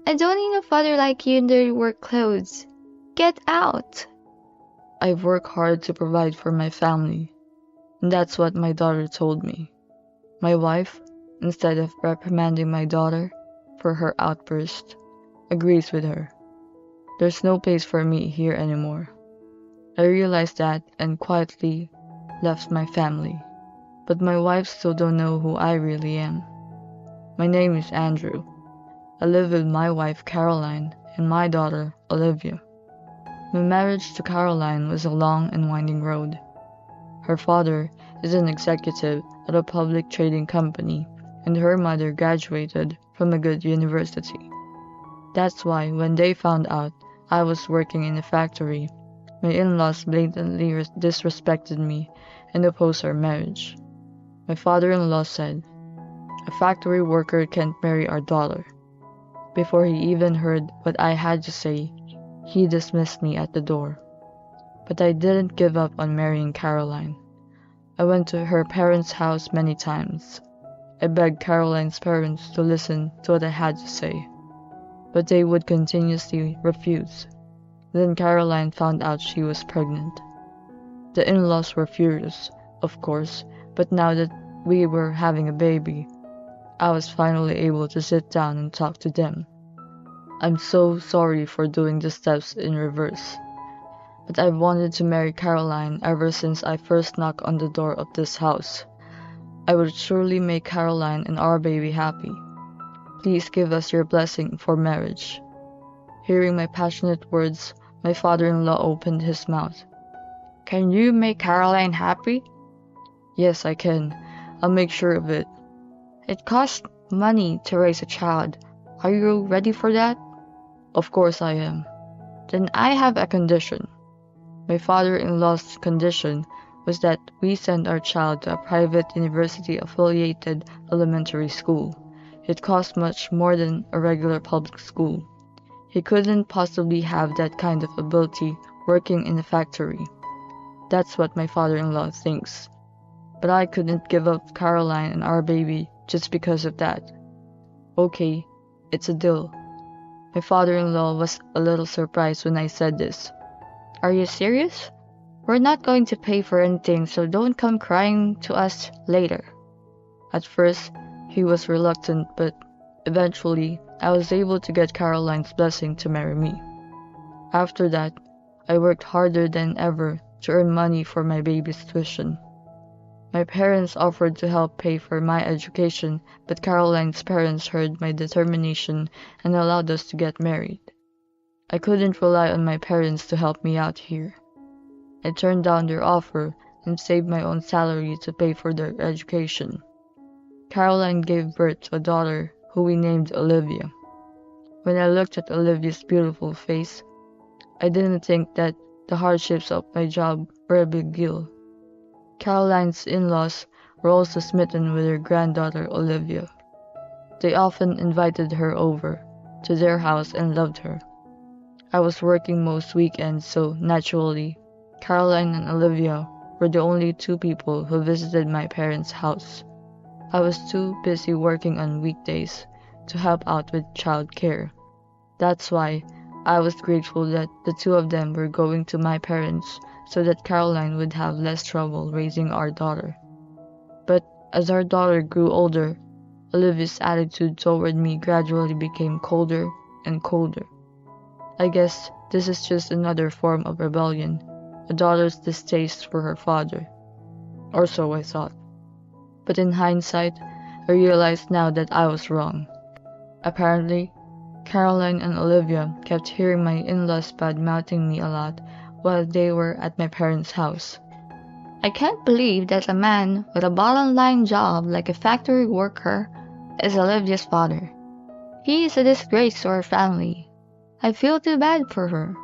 I don't need a father like you in dirty work clothes. Get out! I've worked hard to provide for my family, and that's what my daughter told me. My wife, instead of reprimanding my daughter for her outburst, agrees with her. There's no place for me here anymore. I realized that and quietly left my family. But my wife still don't know who I really am. My name is Andrew. I live with my wife Caroline and my daughter Olivia. My marriage to Caroline was a long and winding road. Her father is an executive at a public trading company, and her mother graduated from a good university. That's why when they found out I was working in a factory, my in-laws blatantly disrespected me and opposed our marriage. My father-in-law said, "A factory worker can't marry our daughter." Before he even heard what I had to say, he dismissed me at the door. But I didn't give up on marrying Caroline. I went to her parents' house many times. I begged Caroline's parents to listen to what I had to say, but they would continuously refuse. Then Caroline found out she was pregnant. The in-laws were furious, of course, but now that we were having a baby, I was finally able to sit down and talk to them. I'm so sorry for doing the steps in reverse, but I've wanted to marry Caroline ever since I first knocked on the door of this house. I would surely make Caroline and our baby happy. Please give us your blessing for marriage." Hearing my passionate words, my father-in-law opened his mouth. Can you make Caroline happy? "Yes, I can. I'll make sure of it." It costs money to raise a child. Are you ready for that? "Of course I am." Then I have a condition. My father-in-law's condition was that we send our child to a private university-affiliated elementary school. It cost much more than a regular public school. He couldn't possibly have that kind of ability working in a factory. That's what my father-in-law thinks. But I couldn't give up Caroline and our baby just because of that. Okay, it's a deal. My father-in-law was a little surprised when I said this. Are you serious? We're not going to pay for anything, so don't come crying to us later. At first, he was reluctant, but eventually, I was able to get Caroline's blessing to marry me. After that, I worked harder than ever to earn money for my baby's tuition. My parents offered to help pay for my education, but Caroline's parents heard my determination and allowed us to get married. I couldn't rely on my parents to help me out here. I turned down their offer and saved my own salary to pay for their education. Caroline gave birth to a daughter who we named Olivia. When I looked at Olivia's beautiful face, I didn't think that the hardships of my job were a big deal. Caroline's in-laws were also smitten with her granddaughter Olivia. They often invited her over to their house and loved her. I was working most weekends, so naturally, Caroline and Olivia were the only two people who visited my parents' house. I was too busy working on weekdays to help out with child care. That's why I was grateful that the two of them were going to my parents so that Caroline would have less trouble raising our daughter. But as our daughter grew older, Olivia's attitude toward me gradually became colder and colder. I guess this is just another form of rebellion, a daughter's distaste for her father. Or so I thought. But in hindsight, I realized now that I was wrong. Apparently, Caroline and Olivia kept hearing my in-laws bad-mouthing me a lot while they were at my parents' house. I can't believe that a man with a bottom-line job like a factory worker is Olivia's father. He is a disgrace to our family. I feel too bad for her.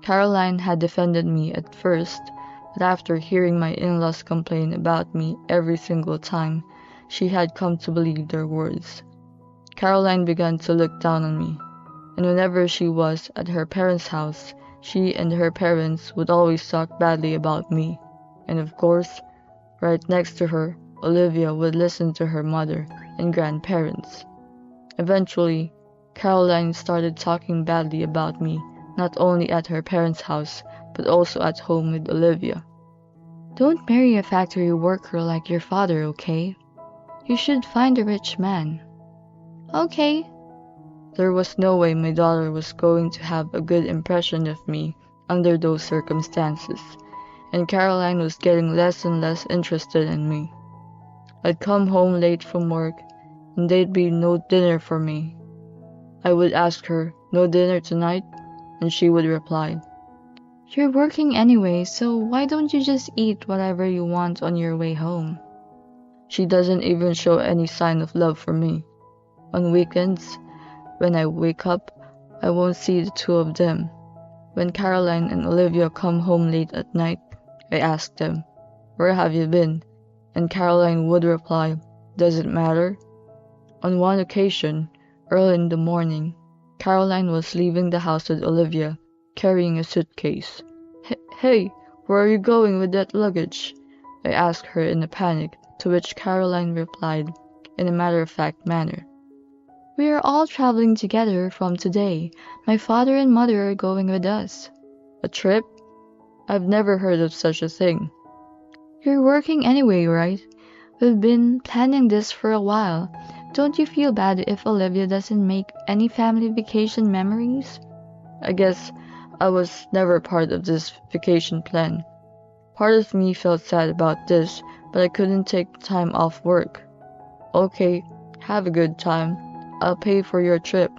Caroline had defended me at first, but after hearing my in-laws complain about me every single time, she had come to believe their words. Caroline began to look down on me, and whenever she was at her parents' house, she and her parents would always talk badly about me. And of course, right next to her, Olivia would listen to her mother and grandparents. Eventually, Caroline started talking badly about me, not only at her parents' house, but also at home with Olivia. Don't marry a factory worker like your father, okay? You should find a rich man. Okay. There was no way my daughter was going to have a good impression of me under those circumstances, and Caroline was getting less and less interested in me. I'd come home late from work, and there'd be no dinner for me. I would ask her, "No dinner tonight?" and she would reply, You're working anyway, so why don't you just eat whatever you want on your way home? She doesn't even show any sign of love for me. On weekends, when I wake up, I won't see the two of them. When Caroline and Olivia come home late at night, I ask them, "Where have you been?" And Caroline would reply, "Does it matter?" On one occasion, early in the morning, Caroline was leaving the house with Olivia, carrying a suitcase. Hey, where are you going with that luggage?" I asked her in a panic, to which Caroline replied in a matter-of-fact manner, We are all traveling together from today. My father and mother are going with us. "A trip? I've never heard of such a thing." You're working anyway, right? We've been planning this for a while. Don't you feel bad if Olivia doesn't make any family vacation memories? I guess I was never part of this vacation plan. Part of me felt sad about this, but I couldn't take time off work. "Okay, have a good time. I'll pay for your trip.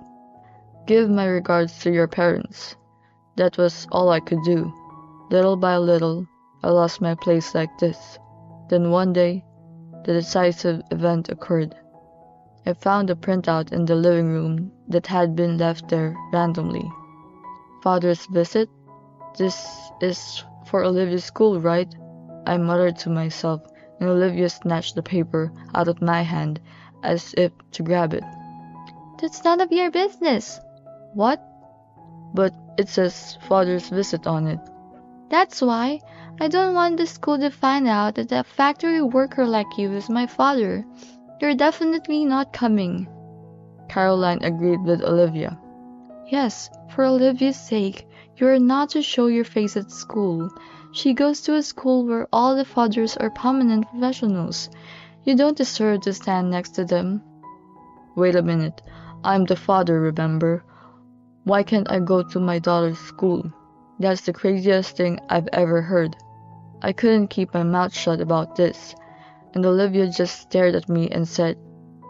Give my regards to your parents." That was all I could do. Little by little, I lost my place like this. Then one day, the decisive event occurred. I found a printout in the living room that had been left there randomly. "Father's visit? This is for Olivia's school, right?" I muttered to myself, and Olivia snatched the paper out of my hand as if to grab it. That's none of your business. What? "But it says father's visit on it." That's why I don't want the school to find out that a factory worker like you is my father. You're definitely not coming. Caroline agreed with Olivia. Yes, for Olivia's sake, you are not to show your face at school. She goes to a school where all the fathers are prominent professionals. You don't deserve to stand next to them. Wait a minute. I'm the father, remember? Why can't I go to my daughter's school? That's the craziest thing I've ever heard. I couldn't keep my mouth shut about this, and Olivia just stared at me and said,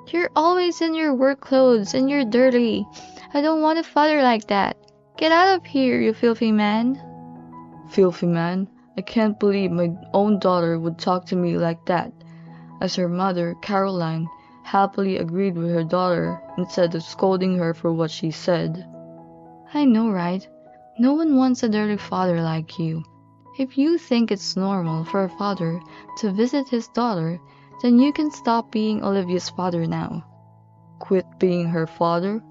You're always in your work clothes and you're dirty. I don't want a father like that. Get out of here, you filthy man. Filthy man? I can't believe my own daughter would talk to me like that. As her mother, Caroline, happily agreed with her daughter instead of scolding her for what she said. I know, right? No one wants a dirty father like you. If you think it's normal for a father to visit his daughter, then you can stop being Olivia's father now. Quit being her father?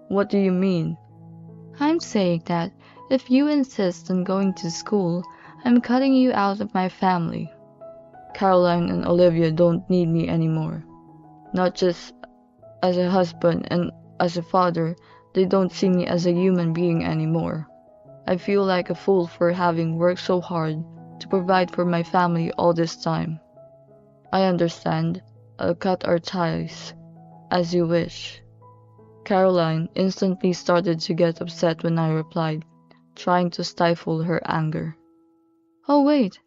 What do you mean? I'm saying that if you insist on going to school, I'm cutting you out of my family. Caroline and Olivia don't need me anymore. Not just as a husband and as a father, they don't see me as a human being anymore. I feel like a fool for having worked so hard to provide for my family all this time. I understand. I'll cut our ties. As you wish. Caroline instantly started to get upset when I replied, trying to stifle her anger. Oh wait,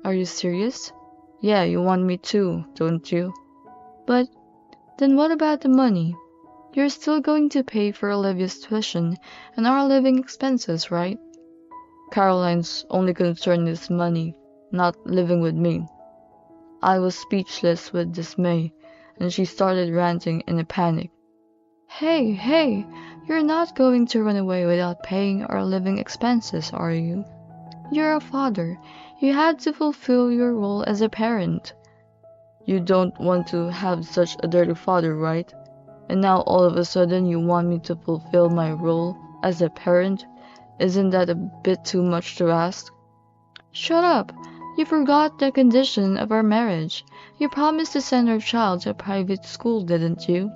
are you serious? Yeah, you want me to, don't you? But then what about the money? You're still going to pay for Olivia's tuition and our living expenses, right? Caroline's only concern is money, not living with me. I was speechless with dismay, and she started ranting in a panic. Hey, you're not going to run away without paying our living expenses, are you? You're a father. You have to fulfill your role as a parent. You don't want to have such a dirty father, right? And now all of a sudden you want me to fulfill my role as a parent? Isn't that a bit too much to ask? Shut up! You forgot the condition of our marriage. You promised to send our child to a private school, didn't you?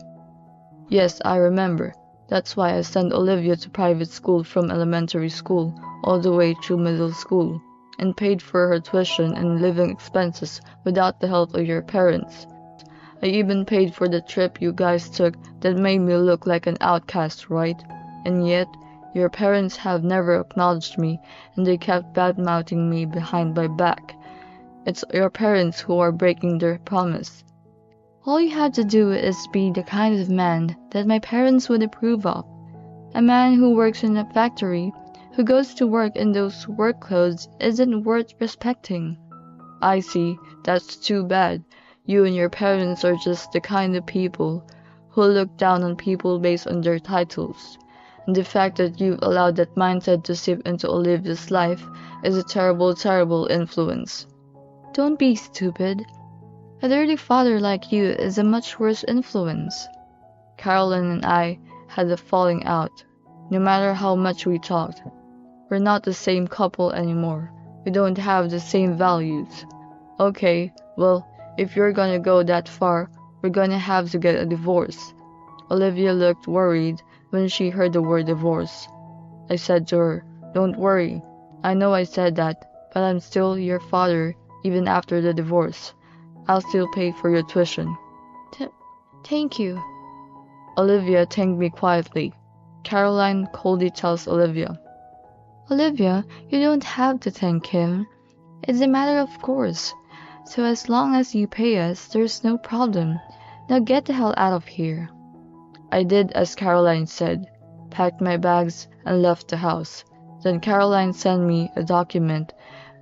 Yes, I remember. That's why I sent Olivia to private school from elementary school all the way through middle school, and paid for her tuition and living expenses without the help of your parents. I even paid for the trip you guys took that made me look like an outcast, right? And yet, your parents have never acknowledged me, and they kept bad-mouthing me behind my back. It's your parents who are breaking their promise. All you have to do is be the kind of man that my parents would approve of. A man who works in a factory, who goes to work in those work clothes, isn't worth respecting. I see. That's too bad. You and your parents are just the kind of people who look down on people based on their titles. And the fact that you've allowed that mindset to seep into Olivia's life is a terrible, terrible influence. Don't be stupid. A dirty father like you is a much worse influence. Caroline and I had a falling out. No matter how much we talked, we're not the same couple anymore. We don't have the same values. Okay, well, if you're gonna go that far, we're gonna have to get a divorce. Olivia looked worried when she heard the word divorce. I said to her, "Don't worry. I know I said that, but I'm still your father even after the divorce. I'll still pay for your tuition." Thank you. Olivia thanked me quietly. Caroline coldly tells Olivia, Olivia, you don't have to thank him. It's a matter of course. So as long as you pay us, there's no problem. Now get the hell out of here. I did as Caroline said, packed my bags, and left the house. Then Caroline sent me a document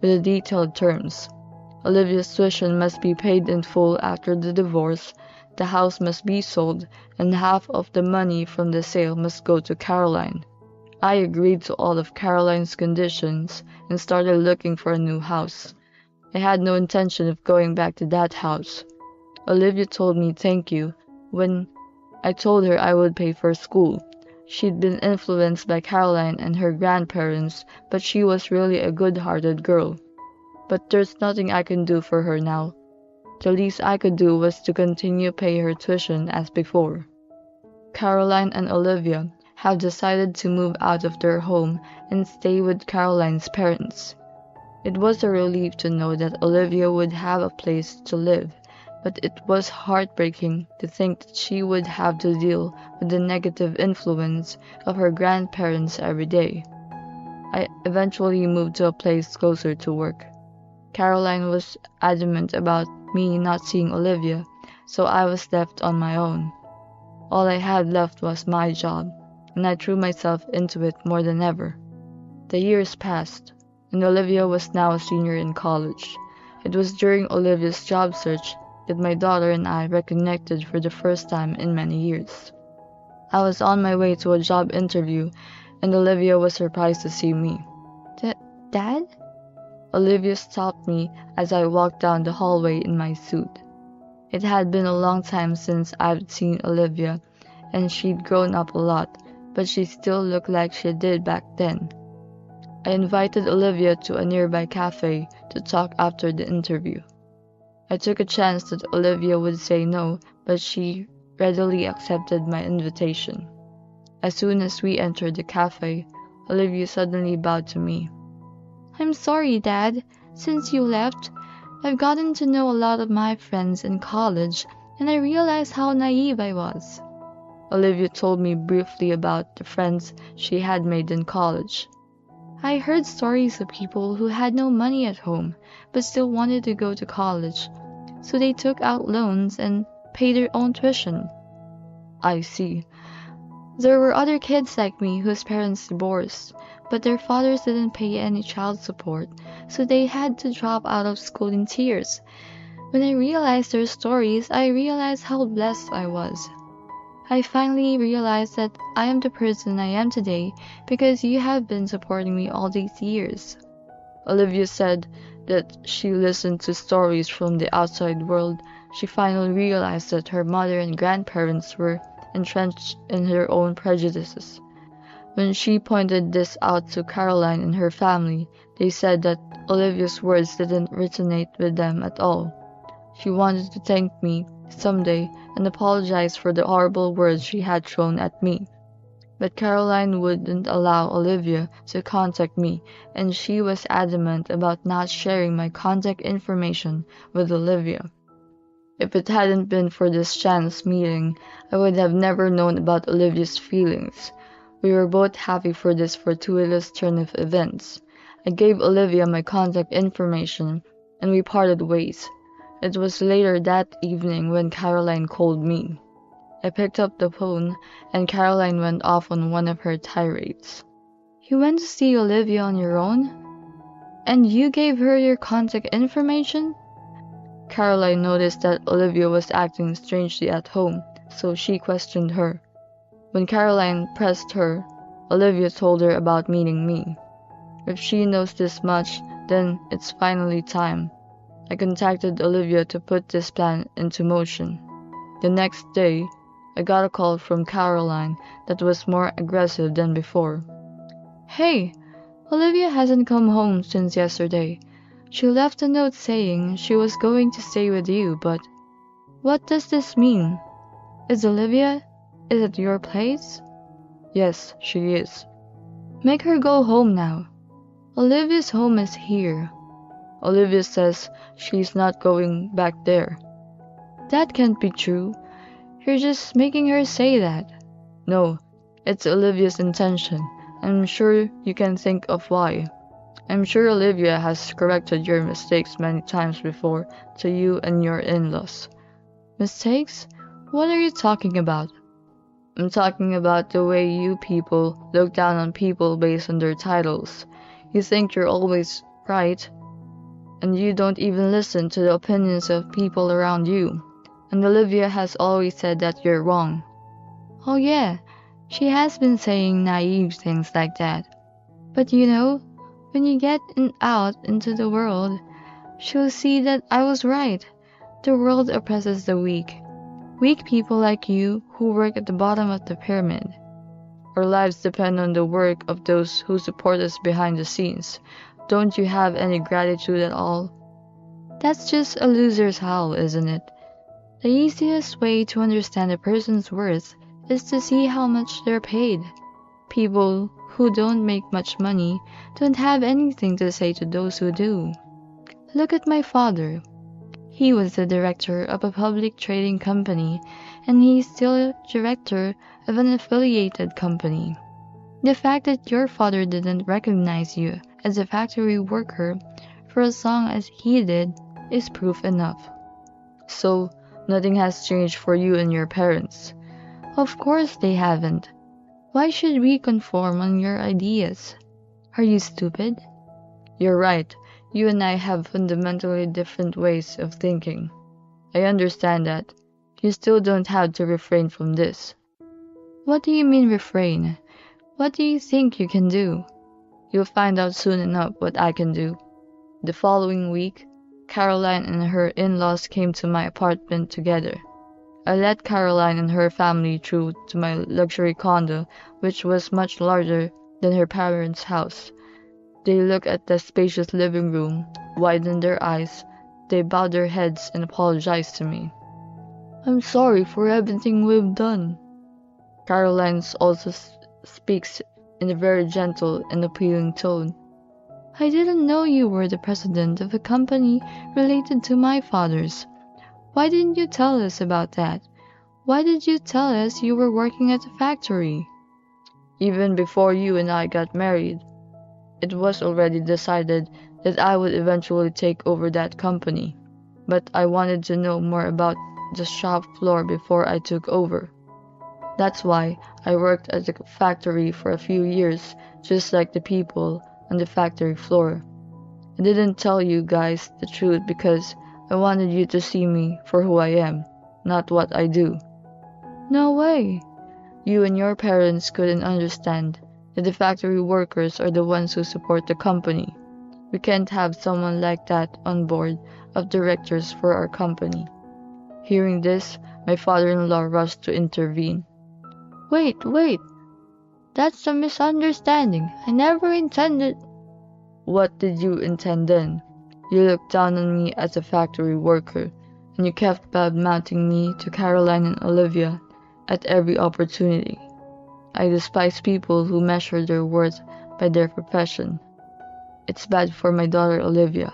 with the detailed terms. Olivia's tuition must be paid in full after the divorce, the house must be sold, and half of the money from the sale must go to Caroline. I agreed to all of Caroline's conditions and started looking for a new house. I had no intention of going back to that house. Olivia told me thank you when I told her I would pay for school. She'd been influenced by Caroline and her grandparents, but she was really a good-hearted girl. But there's nothing I can do for her now. The least I could do was to continue pay her tuition as before. Caroline and Olivia have decided to move out of their home and stay with Caroline's parents. It was a relief to know that Olivia would have a place to live, but it was heartbreaking to think that she would have to deal with the negative influence of her grandparents every day. I eventually moved to a place closer to work. Caroline was adamant about me not seeing Olivia, so I was left on my own. All I had left was my job, and I threw myself into it more than ever. The years passed, and Olivia was now a senior in college. It was during Olivia's job search that my daughter and I reconnected for the first time in many years. I was on my way to a job interview, and Olivia was surprised to see me. Dad? Olivia stopped me as I walked down the hallway in my suit. It had been a long time since I'd seen Olivia, and she'd grown up a lot, but she still looked like she did back then. I invited Olivia to a nearby cafe to talk after the interview. I took a chance that Olivia would say no, but she readily accepted my invitation. As soon as we entered the cafe, Olivia suddenly bowed to me. I'm sorry, Dad. Since you left, I've gotten to know a lot of my friends in college, and I realized how naive I was. Olivia told me briefly about the friends she had made in college. I heard stories of people who had no money at home, but still wanted to go to college, so they took out loans and paid their own tuition. I see. There were other kids like me whose parents divorced, but their fathers didn't pay any child support, so they had to drop out of school in tears. When I realized their stories, I realized how blessed I was. I finally realized that I am the person I am today because you have been supporting me all these years. Olivia said that she listened to stories from the outside world. She finally realized that her mother and grandparents were entrenched in their own prejudices. When she pointed this out to Caroline and her family, they said that Olivia's words didn't resonate with them at all. She wanted to thank me someday and apologize for the horrible words she had thrown at me. But Caroline wouldn't allow Olivia to contact me, and she was adamant about not sharing my contact information with Olivia. If it hadn't been for this chance meeting, I would have never known about Olivia's feelings. We were both happy for this fortuitous turn of events. I gave Olivia my contact information, and we parted ways. It was later that evening when Caroline called me. I picked up the phone, and Caroline went off on one of her tirades. You went to see Olivia on your own? And you gave her your contact information? Caroline noticed that Olivia was acting strangely at home, so she questioned her. When Caroline pressed her, Olivia told her about meeting me. If she knows this much, then it's finally time. I contacted Olivia to put this plan into motion. The next day, I got a call from Caroline that was more aggressive than before. Hey, Olivia hasn't come home since yesterday. She left a note saying she was going to stay with you, but what does this mean? Is Olivia? Is it your place? Yes, she is. Make her go home now. Olivia's home is here. Olivia says she's not going back there. That can't be true. You're just making her say that. No, it's Olivia's intention. I'm sure you can think of why. I'm sure Olivia has corrected your mistakes many times before to you and your in-laws. Mistakes? What are you talking about? I'm talking about the way you people look down on people based on their titles. You think you're always right, and you don't even listen to the opinions of people around you. And Olivia has always said that you're wrong. Oh yeah, she has been saying naive things like that. But you know, when you get out into the world, she'll see that I was right. The world oppresses the weak. Weak people like you who work at the bottom of the pyramid. Our lives depend on the work of those who support us behind the scenes. Don't you have any gratitude at all? That's just a loser's howl, isn't it? The easiest way to understand a person's worth is to see how much they're paid. People who don't make much money don't have anything to say to those who do. Look at my father. He was the director of a public trading company, and he's still a director of an affiliated company. The fact that your father didn't recognize you as a factory worker for as long as he did is proof enough. So, nothing has changed for you and your parents? Of course they haven't. Why should we conform on your ideas? Are you stupid? You're right. You and I have fundamentally different ways of thinking. I understand that. You still don't have to refrain from this. What do you mean refrain? What do you think you can do? You'll find out soon enough what I can do. The following week, Caroline and her in-laws came to my apartment together. I let Caroline and her family through to my luxury condo, which was much larger than her parents' house. They looked at the spacious living room, widened their eyes, they bowed their heads and apologized to me. I'm sorry for everything we've done. Caroline also speaks in a very gentle and appealing tone. I didn't know you were the president of a company related to my father's. Why didn't you tell us about that? Why did you tell us you were working at a factory? Even before you and I got married, it was already decided that I would eventually take over that company, but I wanted to know more about the shop floor before I took over. That's why I worked at the factory for a few years, just like the people on the factory floor. I didn't tell you guys the truth because I wanted you to see me for who I am, not what I do. No way. You and your parents couldn't understand that the factory workers are the ones who support the company. We can't have someone like that on board of directors for our company. Hearing this, my father-in-law rushed to intervene. Wait. That's a misunderstanding. I never intended... What did you intend then? You looked down on me as a factory worker, and you kept bad-mouthing me to Caroline and Olivia at every opportunity. I despise people who measure their worth by their profession. It's bad for my daughter Olivia.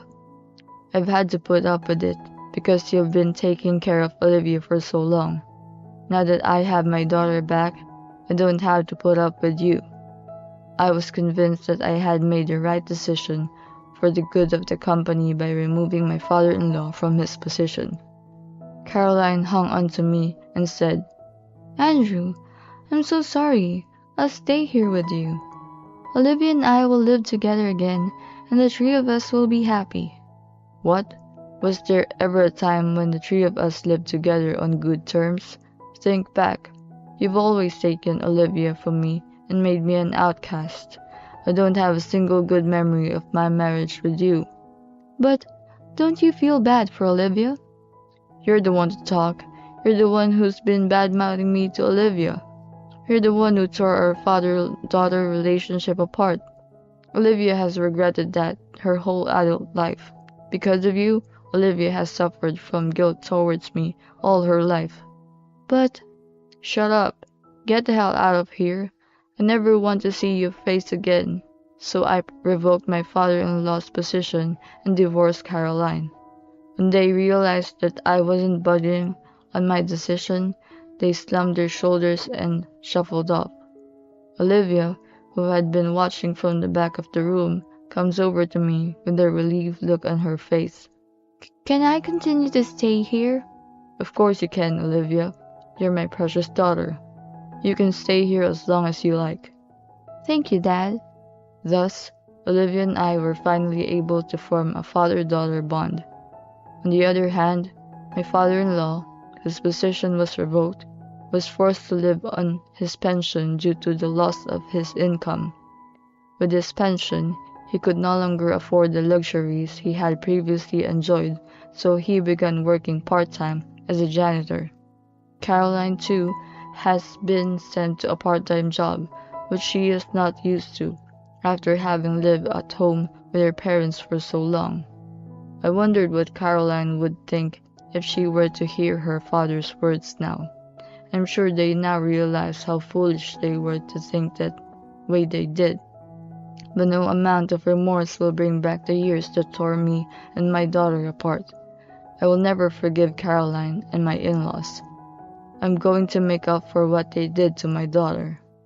I've had to put up with it because you've been taking care of Olivia for so long. Now that I have my daughter back, I don't have to put up with you. I was convinced that I had made the right decision for the good of the company by removing my father-in-law from his position. Caroline hung onto me and said, Andrew, I'm so sorry. I'll stay here with you. Olivia and I will live together again, and the three of us will be happy. What? Was there ever a time when the three of us lived together on good terms? Think back. You've always taken Olivia from me and made me an outcast. I don't have a single good memory of my marriage with you. But don't you feel bad for Olivia? You're the one to talk. You're the one who's been bad-mouthing me to Olivia. You're the one who tore our father-daughter relationship apart. Olivia has regretted that her whole adult life. Because of you, Olivia has suffered from guilt towards me all her life. But... Shut up. Get the hell out of here. I never want to see your face again. So I revoked my father-in-law's position and divorced Caroline. When they realized that I wasn't budging on my decision, they slumped their shoulders and shuffled off. Olivia, who had been watching from the back of the room, comes over to me with a relieved look on her face. Can I continue to stay here? Of course you can, Olivia. You're my precious daughter. You can stay here as long as you like. Thank you, Dad. Thus, Olivia and I were finally able to form a father-daughter bond. On the other hand, my father-in-law, whose position was revoked, was forced to live on his pension due to the loss of his income. With his pension, he could no longer afford the luxuries he had previously enjoyed, so he began working part-time as a janitor. Caroline, too, has been sent to a part-time job, which she is not used to, after having lived at home with her parents for so long. I wondered what Caroline would think if she were to hear her father's words now. I'm sure they now realize how foolish they were to think that way they did. But no amount of remorse will bring back the years that tore me and my daughter apart. I will never forgive Caroline and my in-laws. I'm going to make up for what they did to my daughter.